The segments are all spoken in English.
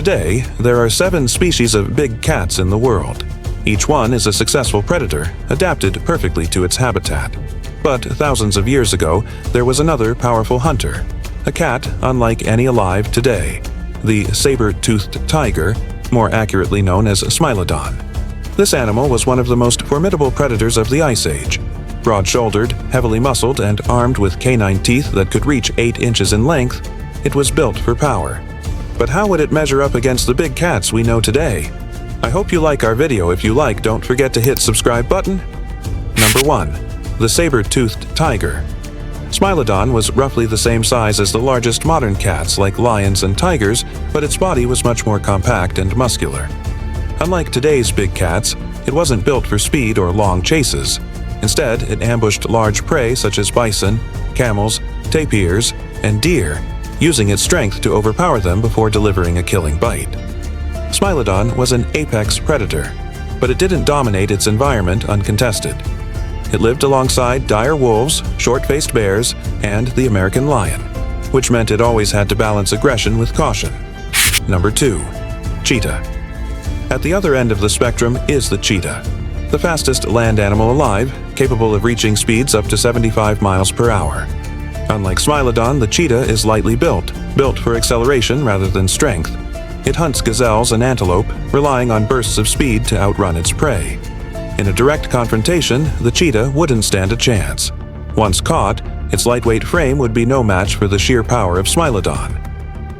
Today, there are 7 species of big cats in the world. Each one is a successful predator, adapted perfectly to its habitat. But thousands of years ago, there was another powerful hunter, a cat unlike any alive today, the saber-toothed tiger, more accurately known as Smilodon. This animal was one of the most formidable predators of the Ice Age. Broad-shouldered, heavily muscled, and armed with canine teeth that could reach 8 inches in length, it was built for power. But how would it measure up against the big cats we know today? I hope you like our video. If you like, don't forget to hit subscribe button. Number 1. The Saber-Toothed Tiger. Smilodon was roughly the same size as the largest modern cats like lions and tigers, but its body was much more compact and muscular. Unlike today's big cats, it wasn't built for speed or long chases. Instead, it ambushed large prey such as bison, camels, tapirs, and deer, using its strength to overpower them before delivering a killing bite. Smilodon was an apex predator, but it didn't dominate its environment uncontested. It lived alongside dire wolves, short-faced bears, and the American lion, which meant it always had to balance aggression with caution. Number 2. Cheetah. At the other end of the spectrum is the cheetah, the fastest land animal alive, capable of reaching speeds up to 75 miles per hour. Unlike Smilodon, the cheetah is lightly built for acceleration rather than strength. It hunts gazelles and antelope, relying on bursts of speed to outrun its prey. In a direct confrontation, the cheetah wouldn't stand a chance. Once caught, its lightweight frame would be no match for the sheer power of Smilodon.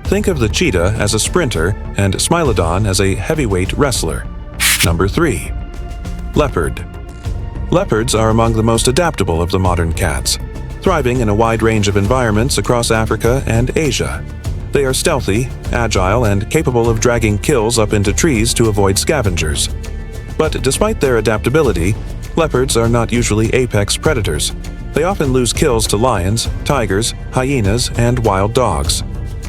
Think of the cheetah as a sprinter and Smilodon as a heavyweight wrestler. Number 3. Leopard. Leopards are among the most adaptable of the modern cats, thriving in a wide range of environments across Africa and Asia. They are stealthy, agile, and capable of dragging kills up into trees to avoid scavengers. But despite their adaptability, leopards are not usually apex predators. They often lose kills to lions, tigers, hyenas, and wild dogs.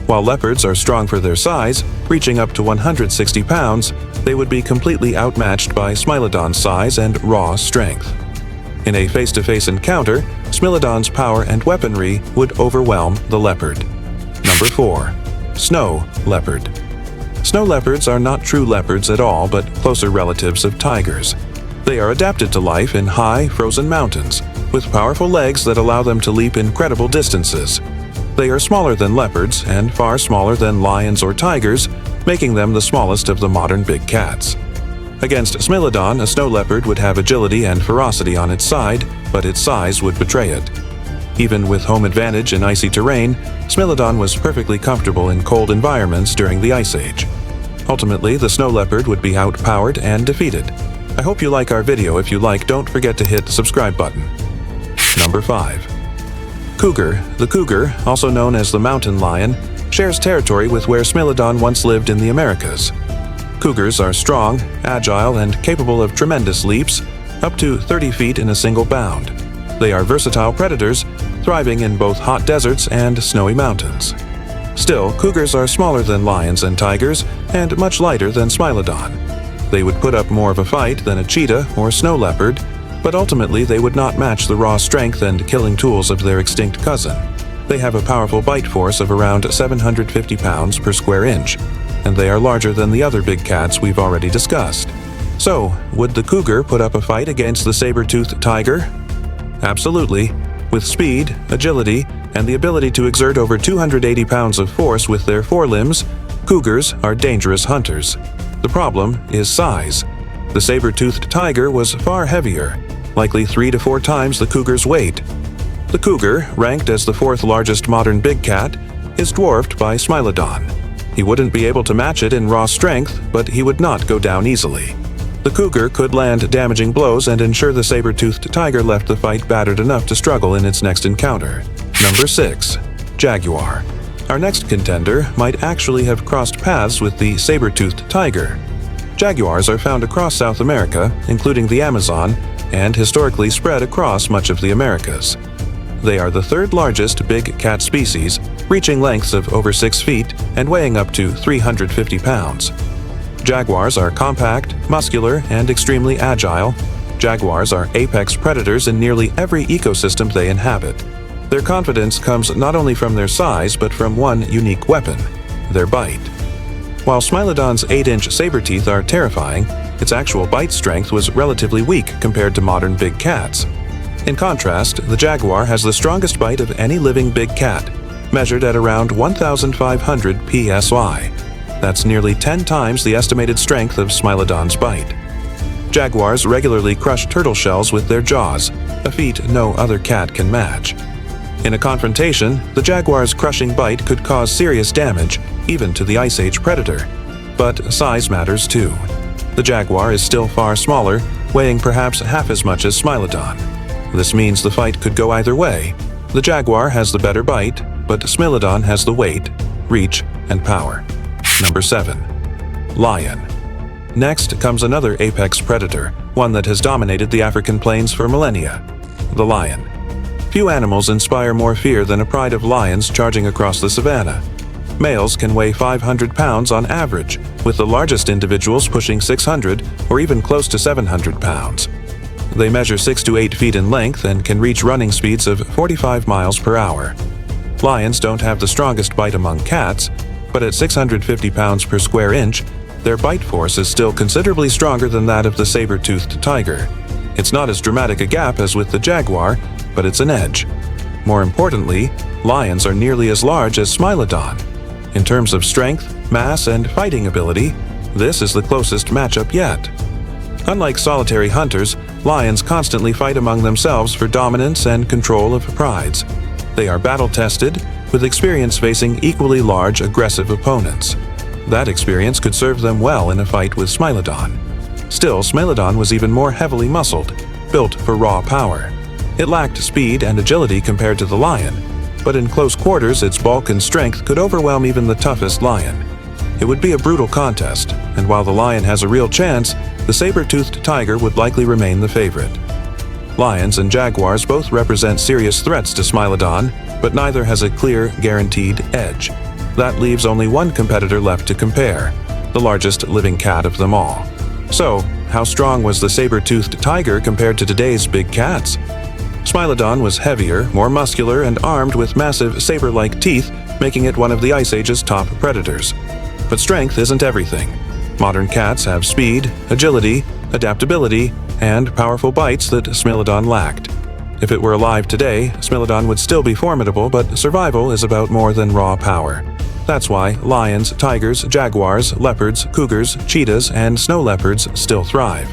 While leopards are strong for their size, reaching up to 160 pounds, they would be completely outmatched by Smilodon's size and raw strength. In a face-to-face encounter, Smilodon's power and weaponry would overwhelm the leopard. Number 4. Snow leopard. Snow leopards are not true leopards at all, but closer relatives of tigers. They are adapted to life in high, frozen mountains, with powerful legs that allow them to leap incredible distances. They are smaller than leopards and far smaller than lions or tigers, making them the smallest of the modern big cats. Against Smilodon, a snow leopard would have agility and ferocity on its side, but its size would betray it. Even with home advantage in icy terrain, Smilodon was perfectly comfortable in cold environments during the Ice Age. Ultimately, the snow leopard would be outpowered and defeated. I hope you like our video. If you like, don't forget to hit the subscribe button. Number 5. Cougar. The cougar, also known as the mountain lion, shares territory with where Smilodon once lived in the Americas. Cougars are strong, agile, and capable of tremendous leaps, up to 30 feet in a single bound. They are versatile predators, thriving in both hot deserts and snowy mountains. Still, cougars are smaller than lions and tigers, and much lighter than Smilodon. They would put up more of a fight than a cheetah or snow leopard, but ultimately they would not match the raw strength and killing tools of their extinct cousin. They have a powerful bite force of around 750 pounds per square inch, and they are larger than the other big cats we've already discussed. So, would the cougar put up a fight against the saber-toothed tiger? Absolutely. With speed, agility, and the ability to exert over 280 pounds of force with their forelimbs, cougars are dangerous hunters. The problem is size. The saber-toothed tiger was far heavier, likely 3 to 4 times the cougar's weight. The cougar, ranked as the 4th largest modern big cat, is dwarfed by Smilodon. He wouldn't be able to match it in raw strength, but he would not go down easily. The cougar could land damaging blows and ensure the saber-toothed tiger left the fight battered enough to struggle in its next encounter. Number 6. Jaguar. Our next contender might actually have crossed paths with the saber-toothed tiger. Jaguars are found across South America, including the Amazon, and historically spread across much of the Americas. They are the 3rd largest big cat species, reaching lengths of over 6 feet and weighing up to 350 pounds. Jaguars are compact, muscular, and extremely agile. Jaguars are apex predators in nearly every ecosystem they inhabit. Their confidence comes not only from their size, but from one unique weapon: their bite. While Smilodon's 8-inch saber teeth are terrifying, its actual bite strength was relatively weak compared to modern big cats. In contrast, the Jaguar has the strongest bite of any living big cat, measured at around 1,500 psi. That's nearly 10 times the estimated strength of Smilodon's bite. Jaguars regularly crush turtle shells with their jaws, a feat no other cat can match. In a confrontation, the Jaguar's crushing bite could cause serious damage, even to the Ice Age predator. But size matters too. The Jaguar is still far smaller, weighing perhaps half as much as Smilodon. This means the fight could go either way. The Jaguar has the better bite, but Smilodon has the weight, reach, and power. Number 7. Lion. Next comes another apex predator, one that has dominated the African plains for millennia: the lion. Few animals inspire more fear than a pride of lions charging across the savannah. Males can weigh 500 pounds on average, with the largest individuals pushing 600 or even close to 700 pounds. They measure 6 to 8 feet in length and can reach running speeds of 45 miles per hour. Lions don't have the strongest bite among cats, but at 650 pounds per square inch, their bite force is still considerably stronger than that of the saber-toothed tiger. It's not as dramatic a gap as with the Jaguar, but it's an edge. More importantly, lions are nearly as large as Smilodon. In terms of strength, mass, and fighting ability, this is the closest matchup yet. Unlike solitary hunters, lions constantly fight among themselves for dominance and control of prides. They are battle-tested, with experience facing equally large, aggressive opponents. That experience could serve them well in a fight with Smilodon. Still, Smilodon was even more heavily muscled, built for raw power. It lacked speed and agility compared to the lion, but in close quarters its bulk and strength could overwhelm even the toughest lion. It would be a brutal contest, and while the lion has a real chance, the saber-toothed tiger would likely remain the favorite. Lions and jaguars both represent serious threats to Smilodon, but neither has a clear, guaranteed edge. That leaves only one competitor left to compare, the largest living cat of them all. So, how strong was the saber-toothed tiger compared to today's big cats? Smilodon was heavier, more muscular, and armed with massive saber-like teeth, making it one of the Ice Age's top predators. But strength isn't everything. Modern cats have speed, agility, adaptability, and powerful bites that Smilodon lacked. If it were alive today, Smilodon would still be formidable, but survival is about more than raw power. That's why lions, tigers, jaguars, leopards, cougars, cheetahs, and snow leopards still thrive.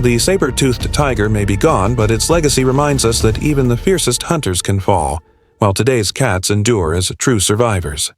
The saber-toothed tiger may be gone, but its legacy reminds us that even the fiercest hunters can fall, while today's cats endure as true survivors.